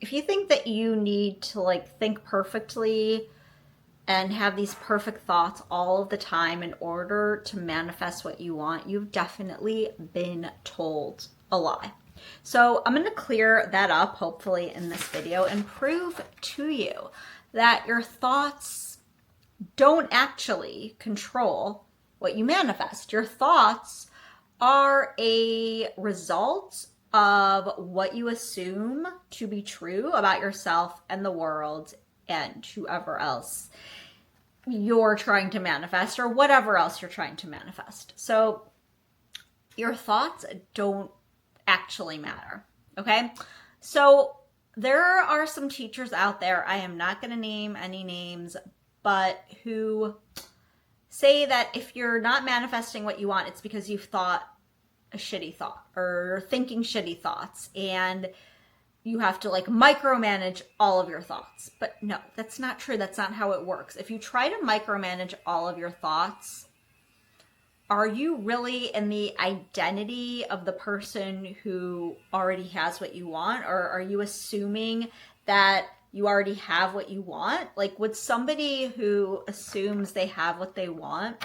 If you think that you need to like think perfectly and have these perfect thoughts all of the time in order to manifest what you want, you've definitely been told a lie. So I'm going to clear that up, hopefully, in this video and prove to you that your thoughts don't actually control what you manifest. Your thoughts are a result of what you assume to be true about yourself and the world and whoever else you're trying to manifest or whatever else you're trying to manifest. So your thoughts don't actually matter, okay? So there are some teachers out there, I am not going to name any names, but who say that if you're not manifesting what you want, it's because you've thought a shitty thought or thinking shitty thoughts and you have to like micromanage all of your thoughts. But no, that's not true. That's not how it works. If you try to micromanage all of your thoughts, are you really in the identity of the person who already has what you want? Or are you assuming that you already have what you want? Like, would somebody who assumes they have what they want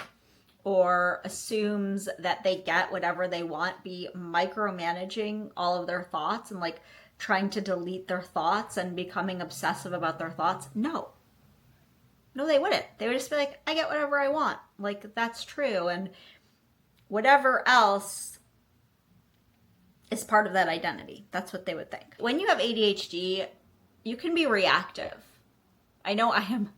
or assumes that they get whatever they want be micromanaging all of their thoughts and like trying to delete their thoughts and becoming obsessive about their thoughts? No, they wouldn't. They would just be like, I get whatever I want. Like, that's true. And whatever else is part of that identity. That's what they would think. When you have ADHD, you can be reactive. I know I am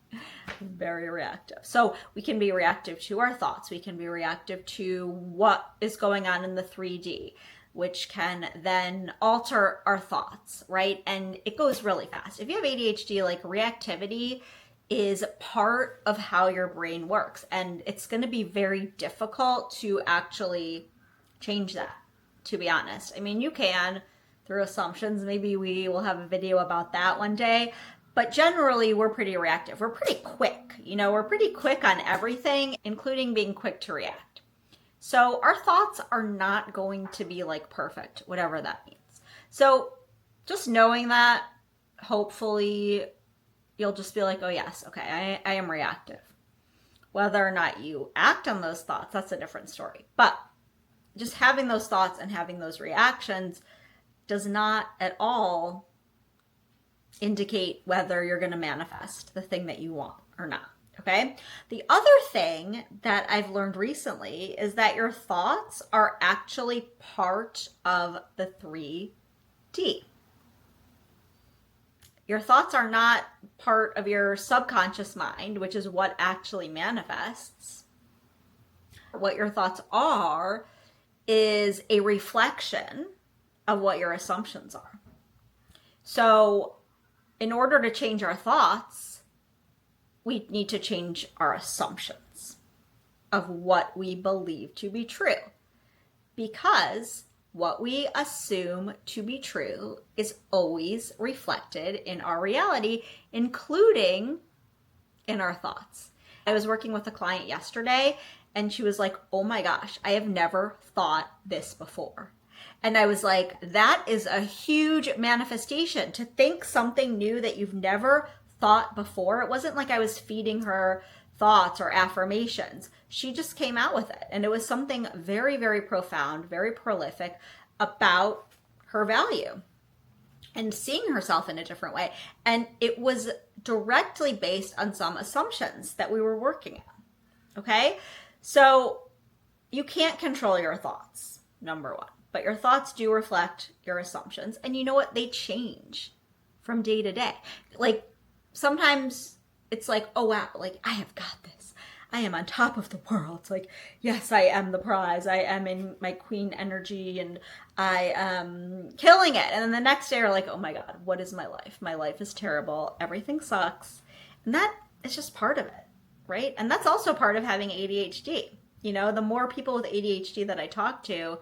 very reactive. So we can be reactive to our thoughts. We can be reactive to what is going on in the 3D, which can then alter our thoughts, right? And it goes really fast. If you have ADHD, like reactivity is part of how your brain works. And it's going to be very difficult to actually change that, to be honest. I mean, you can through assumptions. Maybe we will have a video about that one day. But generally, we're pretty reactive. We're pretty quick. We're pretty quick on everything, including being quick to react. So our thoughts are not going to be like perfect, whatever that means. So just knowing that, hopefully you'll just be like, oh yes, okay, I am reactive. Whether or not you act on those thoughts, that's a different story. But just having those thoughts and having those reactions does not at all indicate whether you're going to manifest the thing that you want or not. Okay. The other thing that I've learned recently is that your thoughts are actually part of the 3D. Your thoughts are not part of your subconscious mind, which is what actually manifests. What your thoughts are is a reflection of what your assumptions are. So in order to change our thoughts, we need to change our assumptions of what we believe to be true. Because what we assume to be true is always reflected in our reality, including in our thoughts. I was working with a client yesterday and she was like, oh my gosh, I have never thought this before. And I was like, that is a huge manifestation, to think something new that you've never thought before. It wasn't like I was feeding her thoughts or affirmations. She just came out with it. And it was something very, very profound, very prolific about her value and seeing herself in a different way. And it was directly based on some assumptions that we were working on. Okay? So you can't control your thoughts, number one. But your thoughts do reflect your assumptions. And you know what? They change from day to day. Like sometimes it's like, oh wow, like I have got this. I am on top of the world. It's like, yes, I am the prize. I am in my queen energy and I am killing it. And then the next day you're like, oh my God, what is my life? My life is terrible. Everything sucks. And that is just part of it, right? And that's also part of having ADHD. The more people with ADHD that I talk to,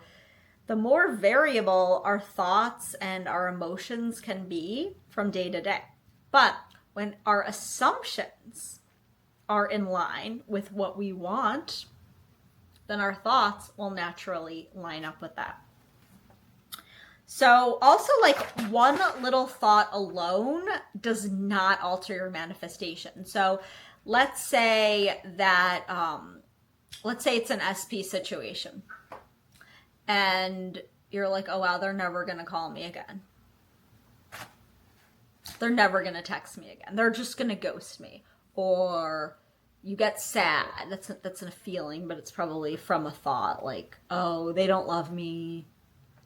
the more variable our thoughts and our emotions can be from day to day. But when our assumptions are in line with what we want, then our thoughts will naturally line up with that. So also, like, one little thought alone does not alter your manifestation. So let's say that, let's say it's an SP situation and you're like, oh wow, they're never going to call me again. They're never going to text me again. They're just going to ghost me. Or you get sad. That's a feeling, but it's probably from a thought like, oh, they don't love me.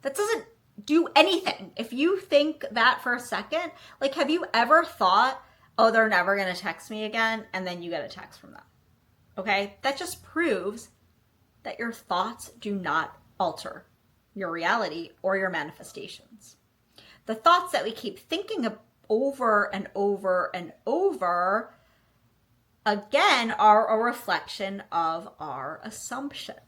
That doesn't do anything. If you think that for a second, like, have you ever thought, oh, they're never going to text me again, and then you get a text from them? Okay? That just proves that your thoughts do not alter your reality or your manifestations. The thoughts that we keep thinking of over and over and over, again, are a reflection of our assumptions.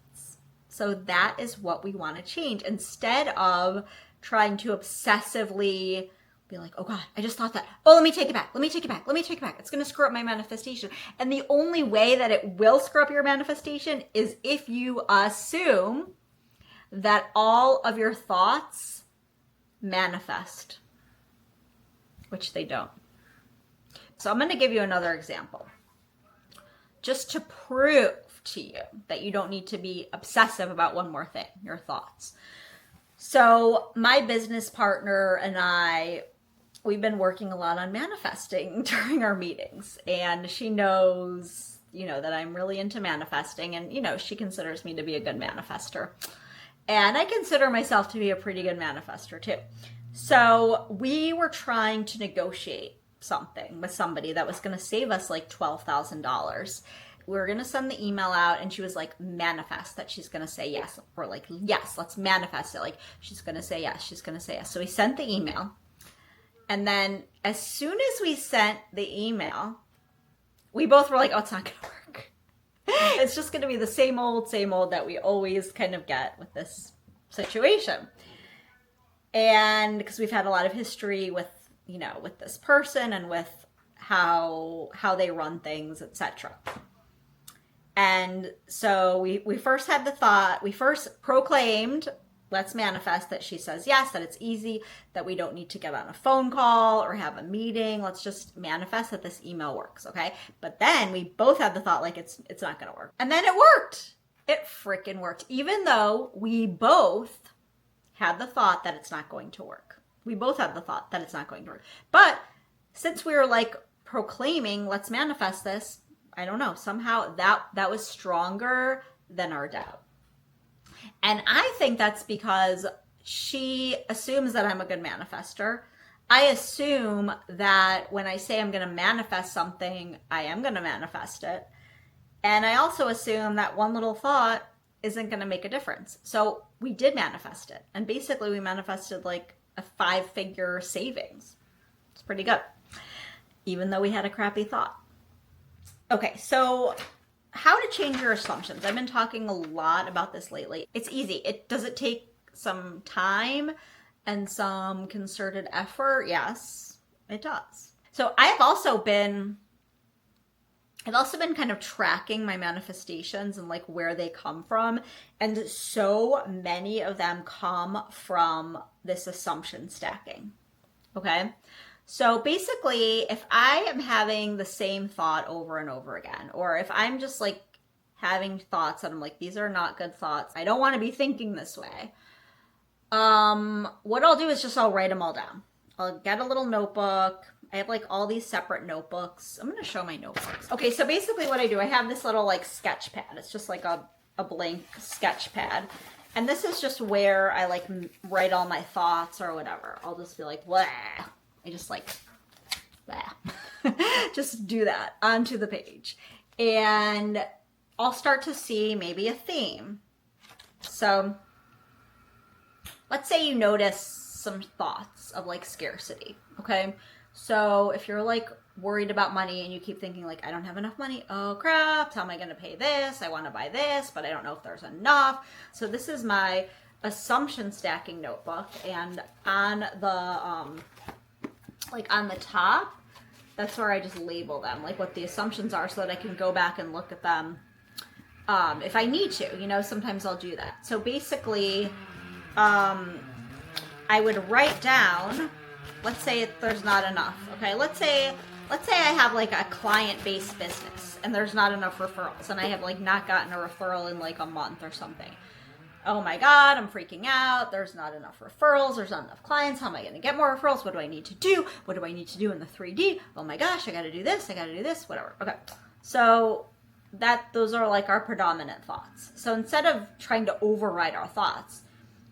So that is what we want to change. Instead of trying to obsessively be like, oh God, I just thought that. Oh, let me take it back. Let me take it back. Let me take it back. It's going to screw up my manifestation. And the only way that it will screw up your manifestation is if you assume that all of your thoughts manifest, which they don't. So I'm going to give you another example, just to prove to you that you don't need to be obsessive about one more thing, your thoughts. So my business partner and I, we've been working a lot on manifesting during our meetings, and she knows, that I'm really into manifesting, and, she considers me to be a good manifester. And I consider myself to be a pretty good manifester too. So we were trying to negotiate something with somebody that was going to save us like $12,000. We were going to send the email out, and she was like, manifest that she's going to say yes. Or like, yes, let's manifest it. Like, she's going to say yes. She's going to say yes. So we sent the email. And then as soon as we sent the email, we both were like, oh, it's not going to work. It's just going to be the same old that we always kind of get with this situation. And because we've had a lot of history with, with this person and with how they run things, etc. And so we first had the thought, we first proclaimed, let's manifest that she says yes, that it's easy, that we don't need to get on a phone call or have a meeting. Let's just manifest that this email works, okay? But then we both had the thought like it's not going to work. And then it worked. It freaking worked. Even though we both had the thought that it's not going to work. We both had the thought that it's not going to work. But since we were like proclaiming, let's manifest this, I don't know, somehow that was stronger than our doubt. And I think that's because she assumes that I'm a good manifester. I assume that when I say I'm going to manifest something, I am going to manifest it. And I also assume that one little thought isn't going to make a difference. So we did manifest it. And basically we manifested like a 5-figure savings. It's pretty good, even though we had a crappy thought. Okay, so how to change your assumptions. I've been talking a lot about this lately. It's easy. Does it take some time and some concerted effort? Yes, it does. So I've also been kind of tracking my manifestations and like where they come from. And so many of them come from this assumption stacking. Okay. So basically, if I am having the same thought over and over again, or if I'm just like having thoughts that I'm like, these are not good thoughts, I don't want to be thinking this way. What I'll do is I'll write them all down. I'll get a little notebook. I have like all these separate notebooks. I'm going to show my notebooks. Okay, so basically what I do, I have this little like sketch pad. It's just like a blank sketch pad. And this is just where I like write all my thoughts or whatever. I'll just be like, blah. I just like, blah. Just do that onto the page. And I'll start to see maybe a theme. So let's say you notice some thoughts of like scarcity, okay? So if you're like worried about money and you keep thinking like, I don't have enough money. Oh crap, how am I going to pay this? I want to buy this, but I don't know if there's enough. So this is my assumption stacking notebook. And on the, like on the top, that's where I just label them, like what the assumptions are, so that I can go back and look at them if I need to. Sometimes I'll do that. So basically, I I would write down, let's say there's not enough, okay? Let's say I have like a client-based business and there's not enough referrals and I have like not gotten a referral in like a month or something. Oh my God, I'm freaking out. There's not enough referrals. There's not enough clients. How am I going to get more referrals? What do I need to do? What do I need to do in the 3D? Oh my gosh, I got to do this. I got to do this, whatever. Okay. So those are like our predominant thoughts. So instead of trying to override our thoughts,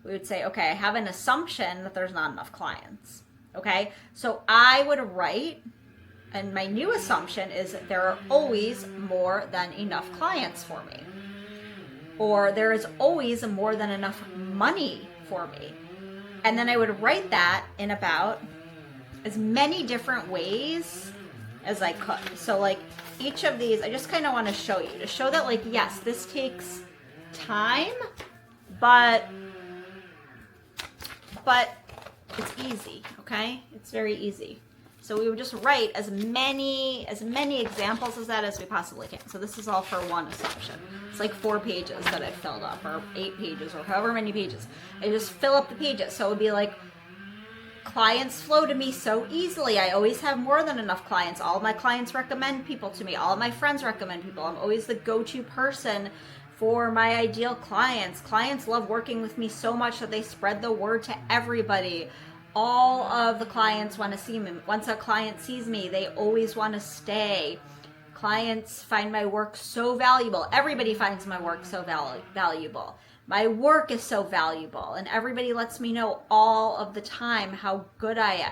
we would say, okay, I have an assumption that there's not enough clients. Okay. So I would write, and my new assumption is that there are always more than enough clients for me. Or there is always more than enough money for me. And then I would write that in about as many different ways as I could. So like each of these, I just kind of want to show you, to show that like, yes, this takes time, but it's easy, okay? It's very easy. So we would just write as many examples of that as we possibly can. So this is all for one assumption. It's like 4 pages that I filled up, or 8 pages, or however many pages. I just fill up the pages. So it would be like, clients flow to me so easily. I always have more than enough clients. All of my clients recommend people to me. All of my friends recommend people. I'm always the go-to person for my ideal clients. Clients love working with me so much that they spread the word to everybody. All of the clients want to see me. Once a client sees me, they always want to stay. Clients find my work so valuable. Everybody finds my work so valuable. My work is so valuable, and everybody lets me know all of the time how good I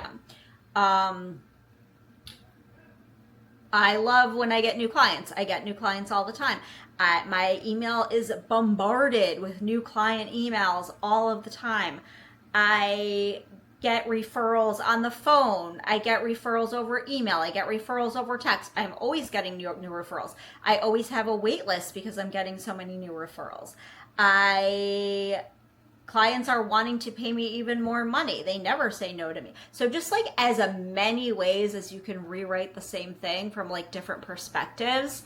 am. I love when I get new clients. I get new clients all the time. My email is bombarded with new client emails all of the time. I get referrals on the phone. I get referrals over email. I get referrals over text. I'm always getting new referrals. I always have a wait list because I'm getting so many new referrals. Clients are wanting to pay me even more money. They never say no to me. So just like as many ways as you can rewrite the same thing from like different perspectives,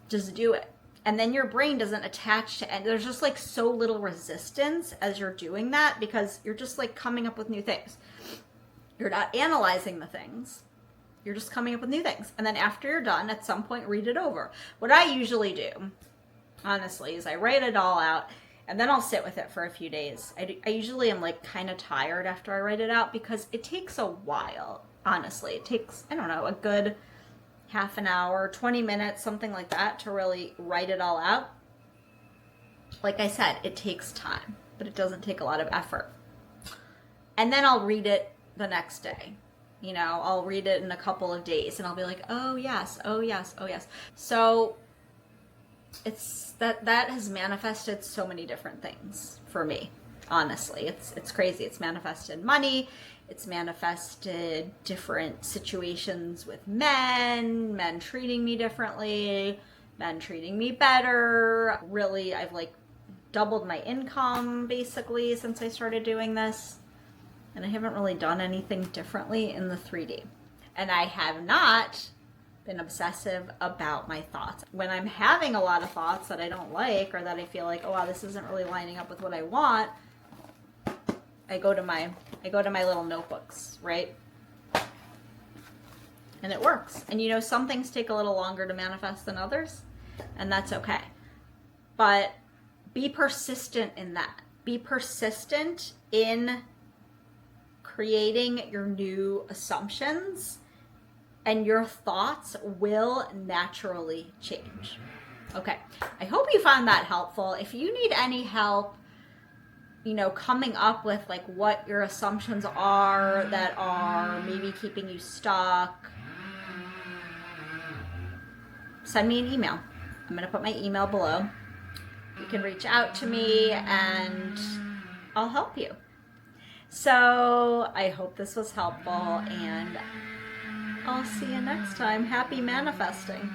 just do it. And then your brain doesn't attach to, and there's just like so little resistance as you're doing that because you're just like coming up with new things. You're not analyzing the things. You're just coming up with new things. And then after you're done, at some point, read it over. What I usually do, honestly, is I write it all out and then I'll sit with it for a few days. I usually am like kind of tired after I write it out because it takes a while, honestly. It takes, I don't know, a good half an hour, 20 minutes, something like that to really write it all out. Like I said, it takes time, but it doesn't take a lot of effort. And then I'll read it the next day. You know, I'll read it in a couple of days and I'll be like, oh yes, oh yes, oh yes. So it's that has manifested so many different things for me. Honestly, it's crazy. It's manifested money. It's manifested different situations with men treating me differently, men treating me better. Really, I've like doubled my income basically since I started doing this. And I haven't really done anything differently in the 3D. And I have not been obsessive about my thoughts. When I'm having a lot of thoughts that I don't like or that I feel like, oh wow, this isn't really lining up with what I want, I go to my little notebooks, right? And it works. And you know, some things take a little longer to manifest than others, and that's okay. But be persistent in that. Be persistent in creating your new assumptions, and your thoughts will naturally change. Okay, I hope you found that helpful. If you need any help, you know, coming up with like what your assumptions are that are maybe keeping you stuck, send me an email. I'm going to put my email below. You can reach out to me and I'll help you. So I hope this was helpful and I'll see you next time. Happy manifesting.